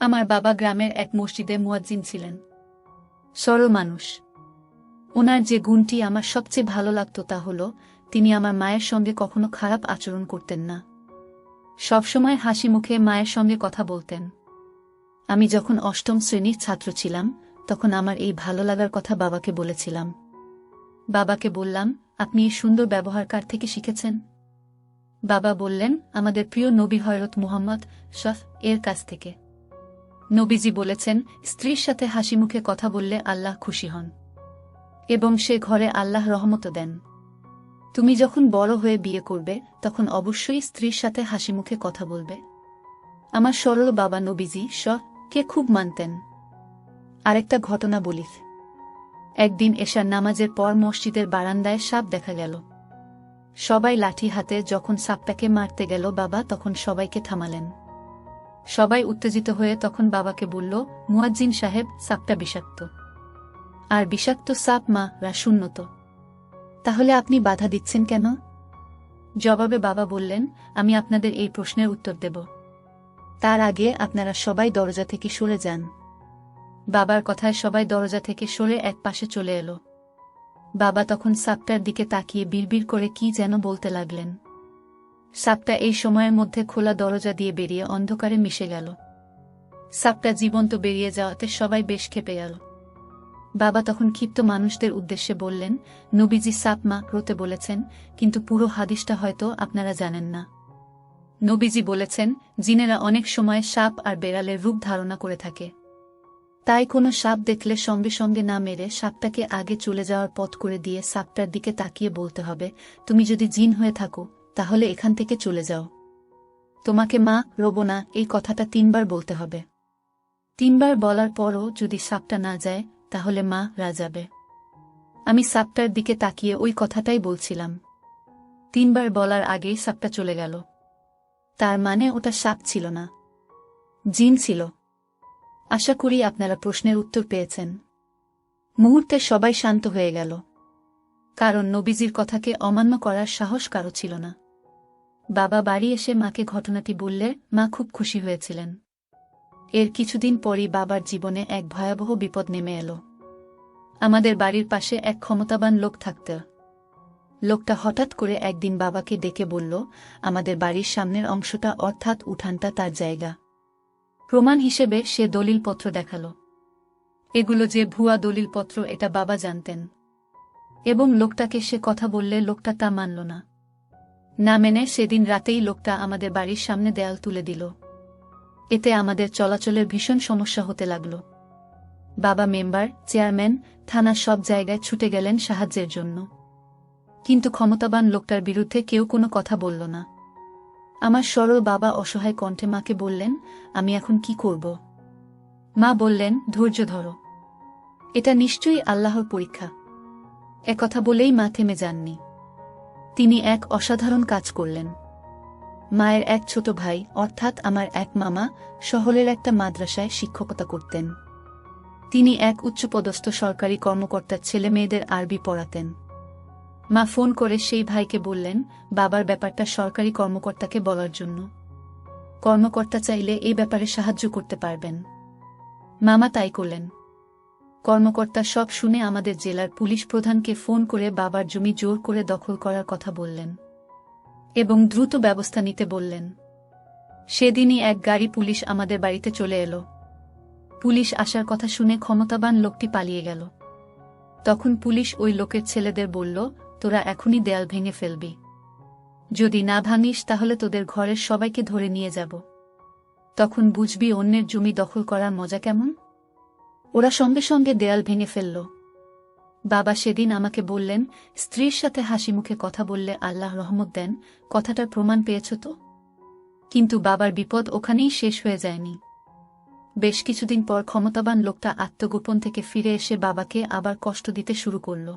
আমার বাবা গ্রামের এক মসজিদে মুয়াজ্জিন ছিলেন। সরল মানুষ। ওনার যে গুণটি আমার সবচেয়ে ভালো লাগত তা হল তিনি আমার মায়ের সঙ্গে কখনো খারাপ আচরণ করতেন না। সবসময় হাসি মুখে মায়ের সঙ্গে কথা বলতেন। আমি যখন অষ্টম শ্রেণীর ছাত্র ছিলাম তখন আমার এই ভালো লাগার কথা বাবাকে বলেছিলাম। বাবাকে বললাম, আপনি এই সুন্দর ব্যবহার কার থেকে শিখেছেন? বাবা বললেন, আমাদের প্রিয় নবী হযরত মুহাম্মদ এর কাছ থেকে। নবীজি বলেছেন, স্ত্রীর সাথে হাসি মুখে কথা বললে আল্লাহ খুশি হন এবং সে ঘরে আল্লাহ রহমত দেন। তুমি যখন বড় হয়ে বিয়ে করবে তখন অবশ্যই স্ত্রীর সাথে হাসি মুখে কথা বলবে। আমার সরল বাবা নবীজি কে খুব মানতেন। আরেকটা ঘটনা বলি। একদিন এশার নামাজের পর মসজিদের বারান্দায় সাপ দেখা গেল। সবাই লাঠি হাতে যখন সাপটাকে মারতে গেল বাবা তখন সবাইকে থামালেন। সবাই উত্তেজিত হয়ে তখন বাবাকে বলল, মুয়াজ্জিন সাহেব, সাপটা বিষাক্ত। আর বিষাক্ত সাপ রা সুন্নত, তাহলে আপনি বাধা দিচ্ছেন কেন? জবাবে বাবা বললেন, আমি আপনাদের এই প্রশ্নের উত্তর দেব, তার আগে আপনারা সবাই দরজা থেকে সরে যান। বাবার কথায় সবাই দরজা থেকে সরে এক পাশে চলে এলো। বাবা তখন সাপটার দিকে তাকিয়ে বিড়বিড় করে কি যেন বলতে লাগলেন। সাপটা এই সময়ের মধ্যে খোলা দরজা দিয়ে বেরিয়ে অন্ধকারে মিশে গেল। সাপটা জীবন্ত বেরিয়ে যাওয়াতে সবাই বেশ ক্ষেপে গেল। বাবা তখন ক্ষিপ্ত মানুষদের উদ্দেশ্যে বললেন, নবীজি সাপ রোতে বলেছেন, কিন্তু পুরো হাদিসটা হয়তো আপনারা জানেন না। নবীজি বলেছেন, জিনেরা অনেক সময় সাপ আর বেড়ালের রূপ ধারণা করে থাকে। তাই কোনো সাপ দেখলে সঙ্গে সঙ্গে না মেরে সাপটাকে আগে চলে যাওয়ার পথ করে দিয়ে সাপটার দিকে তাকিয়ে বলতে হবে, তুমি যদি জিন হয়ে থাকো তাহলে এখান থেকে চলে যাও। তোমাকে রোবো না, এই কথাটা 3 বার বলতে হবে। 3 বার বলার পরও যদি সাপটা না যায় তাহলে রা যাবে। আমি সাপটার দিকে তাকিয়ে ওই কথাটাই বলছিলাম। 3 বার বলার আগেই সাপটা চলে গেল। তার মানে ওটা সাপ ছিল না, জিন ছিল। আশা করি আপনারা প্রশ্নের উত্তর পেয়েছেন। মুহূর্তে সবাই শান্ত হয়ে গেল, কারণ নবীজির কথাকে অমান্য করার সাহস কারো ছিল না। বাবা বাড়ি এসে মাকে ঘটনাটি বললে মা খুব খুশি হয়েছিলেন। এর কিছুদিন পরই বাবার জীবনে এক ভয়াবহ বিপদ নেমে এলো। আমাদের বাড়ির পাশে এক ক্ষমতাবান লোক থাকত। লোকটা হঠাৎ করে একদিন বাবাকে ডেকে বলল, আমাদের বাড়ির সামনের অংশটা অর্থাৎ উঠানটা তার জায়গা। প্রমাণ হিসেবে সে দলিলপত্র দেখালো। এগুলো যে ভুয়া দলিলপত্র এটা বাবা জানতেন, এবং লোকটাকে সে কথা বললে লোকটা তা মানল না। না মেনে সেদিন রাতেই লোকটা আমাদের বাড়ির সামনে দেয়াল তুলে দিল। এতে আমাদের চলাচলের ভীষণ সমস্যা হতে লাগল। বাবা মেম্বার, চেয়ারম্যান, থানা সব জায়গায় ছুটে গেলেন সাহায্যের জন্য, কিন্তু ক্ষমতাবান লোকটার বিরুদ্ধে কেউ কোনো কথা বলল না। আমার সরল বাবা অসহায় কণ্ঠে মাকে বললেন, আমি এখন কি করব? মা বললেন, ধৈর্য ধরো, এটা নিশ্চয়ই আল্লাহর পরীক্ষা। একথা বলেই মা থেমে যাননি। তিনি এক অসাধারণ কাজ করলেন। মায়ের এক ছোট ভাই অর্থাৎ আমার এক মামা শহরের একটা মাদ্রাসায় শিক্ষকতা করতেন। তিনি এক উচ্চপদস্থ সরকারি কর্মকর্তার ছেলে মেয়েদের আরবি পড়াতেন। মা ফোন করে সেই ভাইকে বললেন বাবার ব্যাপারটা সরকারি কর্মকর্তাকে বলার জন্য। কর্মকর্তা চাইলে এই ব্যাপারে সাহায্য করতে পারবেন। মামা তাই করলেন। কর্মকর্তা সব শুনে আমাদের জেলার পুলিশ প্রধানকে ফোন করে বাবার জমি জোর করে দখল করার কথা বললেন এবং দ্রুত ব্যবস্থা নিতে বললেন। সেদিনই এক গাড়ি পুলিশ আমাদের বাড়িতে চলে এলো। পুলিশ আসার কথা শুনে ক্ষমতাবান লোকটি পালিয়ে গেল। তখন পুলিশ ওই লোকের ছেলেদের বলল, তোরা এখনই দেয়াল ভেঙে ফেলবি, যদি না ভাঙিস তাহলে তোদের ঘরের সবাইকে ধরে নিয়ে যাব। তখন বুঝবি অন্যের জমি দখল করার মজা কেমন। ওরা সঙ্গে সঙ্গে দেয়াল ভেঙে ফেলল। বাবা সেদিন আমাকে বললেন, স্ত্রীর সাথে হাসি মুখে কথা বললে আল্লাহ রহমত দেন, কথাটার প্রমাণ পেয়েছ তো? কিন্তু বাবার বিপদ ওখানেই শেষ হয়ে যায়নি। বেশ কিছুদিন পর ক্ষমতাবান লোকটা আত্মগোপন থেকে ফিরে এসে বাবাকে আবার কষ্ট দিতে শুরু করল।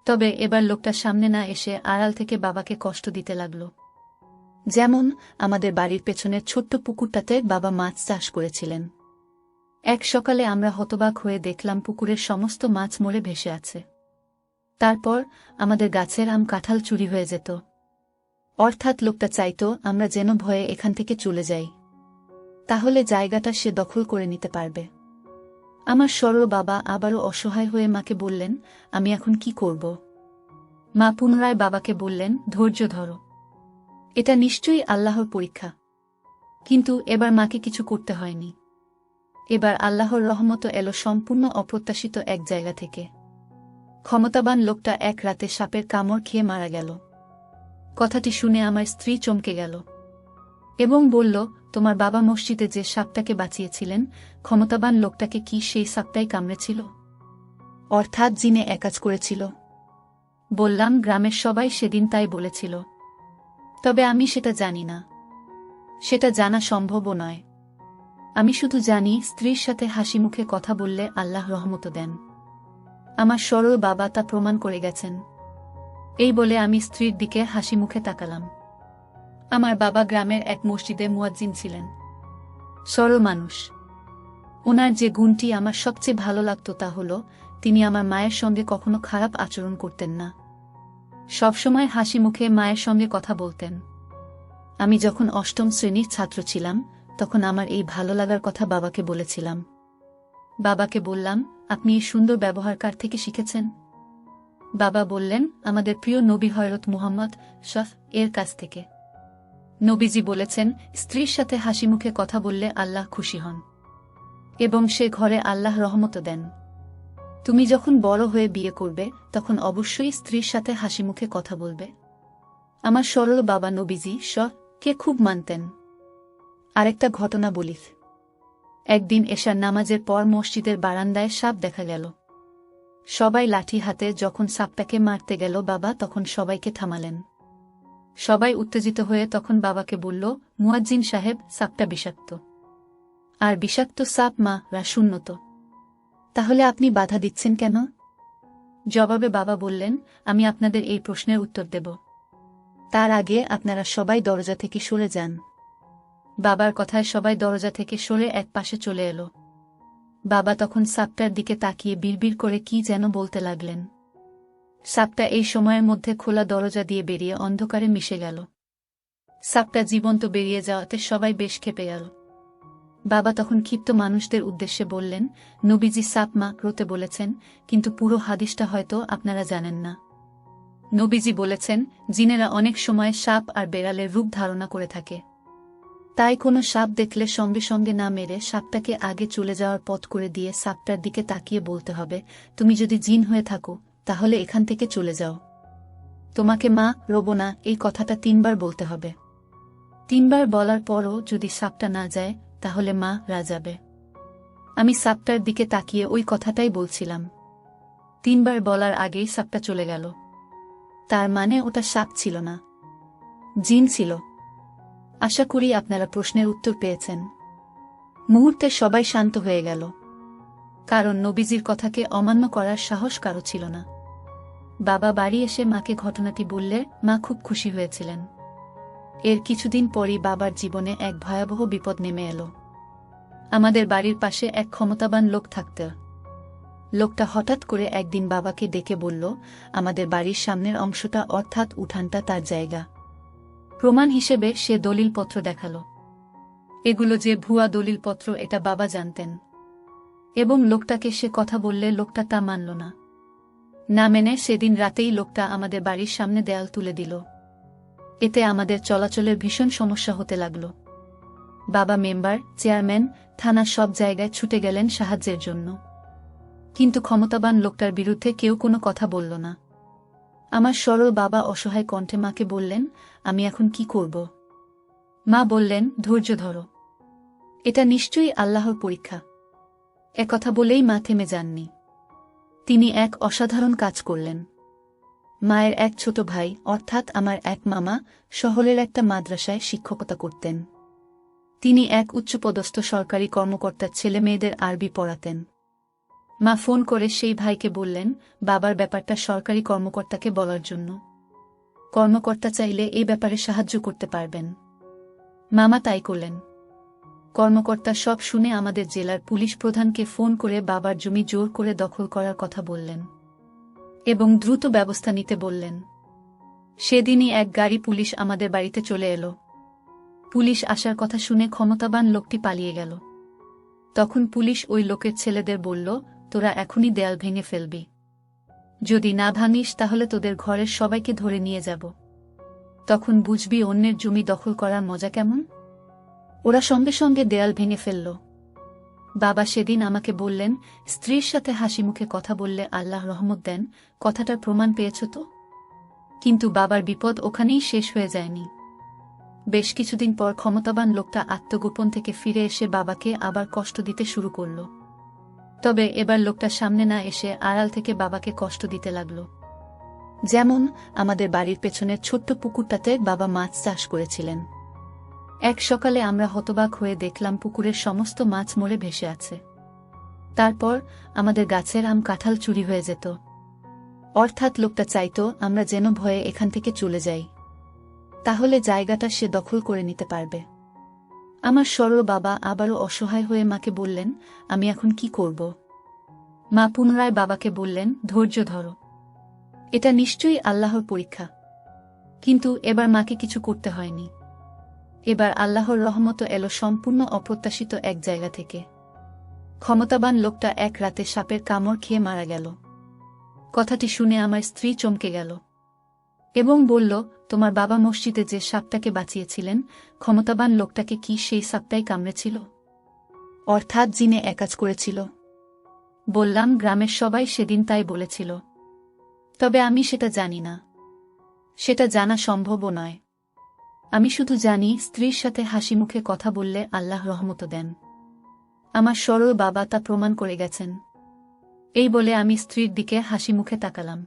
তবে এবার লোকটা সামনে না এসে আড়াল থেকে বাবাকে কষ্ট দিতে লাগল। যেমন আমাদের বাড়ির পেছনের ছোট্ট পুকুরটাতে বাবা মাছ চাষ করেছিলেন। এক সকালে আমরা হতবাক হয়ে দেখলাম পুকুরের সমস্ত মাছ মরে ভেসে আছে। তারপর আমাদের গাছের আম কাঁঠাল চুরি হয়ে যেত। অর্থাৎ লোকটা চাইতো আমরা যেন ভয়ে এখান থেকে চলে যাই। তাহলে জায়গাটা সে দখল করে নিতে পারবে। আমার সরল বাবা আবারও অসহায় হয়ে মাকে বললেন, আমি এখন কি করব? মা পুনরায় বাবাকে বললেন, ধৈর্য ধরো। এটা নিশ্চয়ই আল্লাহর পরীক্ষা। কিন্তু এবার মাকে কিছু করতে হয়নি। এবার আল্লাহর রহমত এলো সম্পূর্ণ অপ্রত্যাশিত এক জায়গা থেকে। ক্ষমতাবান লোকটা এক রাতে সাপের কামড় খেয়ে মারা গেল। কথাটি শুনে আমার স্ত্রী চমকে গেল এবং বলল, তোমার বাবা মসজিদে যে সাপটাকে বাঁচিয়েছিলেন, ক্ষমতাবান লোকটাকে কি সেই সাপটাই কামড়েছিল? অর্থাৎ জিনে একাজ করেছিল। বললাম, গ্রামের সবাই সেদিন তাই বলেছিল। তবে আমি সেটা জানি না। সেটা জানা সম্ভবও নয়। আমি শুধু জানি স্ত্রীর সাথে হাসি মুখে কথা বললে আল্লাহ রহমত দেন। আমার সরল বাবা তা প্রমাণ করে গেছেন। এই বলে আমি স্ত্রীর দিকে হাসি মুখে তাকালাম। আমার বাবা গ্রামের এক মসজিদে মুয়াজ্জিন ছিলেন। সরল মানুষ। ওনার যে গুণটি আমার সবচেয়ে ভালো লাগত তা হল, তিনি আমার মায়ের সঙ্গে কখনো খারাপ আচরণ করতেন না। সবসময় হাসি মুখে মায়ের সঙ্গে কথা বলতেন। আমি যখন অষ্টম শ্রেণীর ছাত্র ছিলাম, তখন আমার এই ভালো লাগার কথা বাবাকে বলেছিলাম। বাবাকে বললাম, আপনি এই সুন্দর ব্যবহার কার থেকে শিখেছেন? বাবা বললেন, আমাদের প্রিয় নবী হযরত মুহাম্মদ এর কাছ থেকে। নবীজি বলেছেন, স্ত্রীর সাথে হাসি মুখে কথা বললে আল্লাহ খুশি হন এবং সে ঘরে আল্লাহ রহমত দেন। তুমি যখন বড় হয়ে বিয়ে করবে, তখন অবশ্যই স্ত্রীর সাথে হাসি মুখে কথা বলবে। আমার সরল বাবা নবীজি কে খুব মানতেন। আরেকটা ঘটনা বলি। একদিন এশার নামাজের পর মসজিদের বারান্দায় সাপ দেখা গেল। সবাই লাঠি হাতে যখন সাপটাকে মারতে গেল, বাবা তখন সবাইকে থামালেন। সবাই উত্তেজিত হয়ে তখন বাবাকে বলল, মুয়াজ্জিন সাহেব, সাপটা বিষাক্ত। আর বিষাক্ত সাপ রা সুন্নত। তাহলে আপনি বাধা দিচ্ছেন কেন? জবাবে বাবা বললেন, আমি আপনাদের এই প্রশ্নের উত্তর দেব। তার আগে আপনারা সবাই দরজা থেকে সরে যান। বাবার কথায় সবাই দরজা থেকে সরে এক পাশে চলে এলো। বাবা তখন সাপটার দিকে তাকিয়ে বিড়বিড় করে কি যেন বলতে লাগলেন। সাপটা এই সময়ের মধ্যে খোলা দরজা দিয়ে বেরিয়ে অন্ধকারে মিশে গেল। সাপটা জীবন্ত বেরিয়ে যাওয়াতে সবাই বেশ ক্ষেপে গেল। বাবা তখন ক্ষিপ্ত মানুষদের উদ্দেশ্যে বললেন, নবীজি সাপ রোতে বলেছেন, কিন্তু পুরো হাদিসটা হয়তো আপনারা জানেন না। নবীজি বলেছেন, জিনেরা অনেক সময় সাপ আর বেড়ালের রূপ ধারণা করে থাকে। তাই কোনো সাপ দেখলে সঙ্গে সঙ্গে না মেরে সাপটাকে আগে চলে যাওয়ার পথ করে দিয়ে সাপটার দিকে তাকিয়ে বলতে হবে, তুমি যদি জিন হয়ে থাকো তাহলে এখান থেকে চলে যাও। তোমাকে রোব না, এই কথাটা 3 বার বলতে হবে। 3 বার বলার পরও যদি সাপটা না যায়, তাহলে রা যাবে। আমি সাপটার দিকে তাকিয়ে ওই কথাটাই বলছিলাম। 3 বার বলার আগেই সাপটা চলে গেল। তার মানে ওটা সাপ ছিল না, জিন ছিল। আশা করি আপনারা প্রশ্নের উত্তর পেয়েছেন। মুহূর্তে সবাই শান্ত হয়ে গেল, কারণ নবীজির কথাকে অমান্য করার সাহস কারো ছিল না। বাবা বাড়ি এসে মাকে ঘটনাটি বললে মা খুব খুশি হয়েছিলেন। এর কিছুদিন পরই বাবার জীবনে এক ভয়াবহ বিপদ নেমে এলো। আমাদের বাড়ির পাশে এক ক্ষমতাবান লোক থাকত। লোকটা হঠাৎ করে একদিন বাবাকে ডেকে বলল, আমাদের বাড়ির সামনের অংশটা অর্থাৎ উঠানটা তার জায়গা। প্রমাণ হিসেবে সে দলিলপত্র দেখালো। এগুলো যে ভুয়া দলিলপত্র এটা বাবা জানতেন, এবং লোকটাকে সে কথা বললে লোকটা তা মানল না। না মেনে সেদিন রাতেই লোকটা আমাদের বাড়ির সামনে দেয়াল তুলে দিল। এতে আমাদের চলাচলের ভীষণ সমস্যা হতে লাগল। বাবা মেম্বার, চেয়ারম্যান, থানা সব জায়গায় ছুটে গেলেন সাহায্যের জন্য, কিন্তু ক্ষমতাবান লোকটার বিরুদ্ধে কেউ কোনো কথা বলল না। আমার সরল বাবা অসহায় কণ্ঠে মাকে বললেন, আমি এখন কি করব? মা বললেন, ধৈর্য ধরো। এটা নিশ্চয়ই আল্লাহর পরীক্ষা। একথা বলেই মা থেমে যাননি। তিনি এক অসাধারণ কাজ করলেন। মায়ের এক ছোট ভাই অর্থাৎ আমার এক মামা শহরের একটা মাদ্রাসায় শিক্ষকতা করতেন। তিনি এক উচ্চপদস্থ সরকারি কর্মকর্তার ছেলে মেয়েদের আরবি পড়াতেন। মা ফোন করে সেই ভাইকে বললেন বাবার ব্যাপারটা সরকারি কর্মকর্তাকে বলার জন্য। কর্মকর্তা চাইলে এই ব্যাপারে সাহায্য করতে পারবেন। মামা তাই করলেন। কর্মকর্তা সব শুনে আমাদের জেলার পুলিশ প্রধানকে ফোন করে বাবার জমি জোর করে দখল করার কথা বললেন এবং দ্রুত ব্যবস্থা নিতে বললেন। সেদিনই এক গাড়ি পুলিশ আমাদের বাড়িতে চলে এলো। পুলিশ আসার কথা শুনে ক্ষমতাবান লোকটি পালিয়ে গেল। তখন পুলিশ ওই লোকের ছেলেদের বলল, তোরা এখনই দেয়াল ভেঙে ফেলবি। যদি না ভাঙিস তাহলে তোদের ঘরের সবাইকে ধরে নিয়ে যাব। তখন বুঝবি অন্যের জমি দখল করার মজা কেমন। ওরা সঙ্গে সঙ্গে দেয়াল ভেঙে ফেলল। বাবা সেদিন আমাকে বললেন, স্ত্রীর সাথে হাসি মুখে কথা বললে আল্লাহ রহমত দেন, কথাটার প্রমাণ পেয়েছ তো? কিন্তু বাবার বিপদ ওখানেই শেষ হয়ে যায়নি। বেশ কিছুদিন পর ক্ষমতাবান লোকটা আত্মগোপন থেকে ফিরে এসে বাবাকে আবার কষ্ট দিতে শুরু করল। তবে এবার লোকটা সামনে না এসে আড়াল থেকে বাবাকে কষ্ট দিতে লাগল। যেমন আমাদের বাড়ির পেছনের ছোট্ট পুকুরটাতে বাবা মাছ চাষ করেছিলেন। এক সকালে আমরা হতবাক হয়ে দেখলাম পুকুরের সমস্ত মাছ মরে ভেসে আছে। তারপর আমাদের গাছের আম কাঁঠাল চুরি হয়ে যেত। অর্থাৎ লোকটা চাইতো আমরা যেন ভয়ে এখান থেকে চলে যাই, তাহলে জায়গাটা সে দখল করে নিতে পারবে। আমার সরল বাবা আবারও অসহায় হয়ে মাকে বললেন, আমি এখন কি করব? মা পুনরায় বাবাকে বললেন, ধৈর্য ধরো, এটা নিশ্চয়ই আল্লাহর পরীক্ষা। কিন্তু এবার মাকে কিছু করতে হয়নি। এবার আল্লাহর রহমত এলো সম্পূর্ণ অপ্রত্যাশিত এক জায়গা থেকে। ক্ষমতাবান লোকটা এক রাতে সাপের কামড় খেয়ে মারা গেল। কথাটি শুনে আমার স্ত্রী চমকে গেল এবং বলল, তোমার বাবা মসজিদে যে সাপটাকে বাঁচিয়েছিলেন, ক্ষমতাবান লোকটাকে কি সেই সাপটাই কামড়েছিল? অর্থাৎ জিনে একাজ করেছিল? বললাম, গ্রামের সবাই সেদিন তাই বলেছিল। তবে আমি সেটা জানি না, সেটা জানা সম্ভবও নয়। আমি শুধু জানি স্ত্রীর সাথে হাসি মুখে কথা বললে আল্লাহ রহমত দেন। আমার সরল বাবা তা প্রমাণ করে গেছেন। এই বলে আমি স্ত্রীর দিকে হাসি মুখে তাকালাম।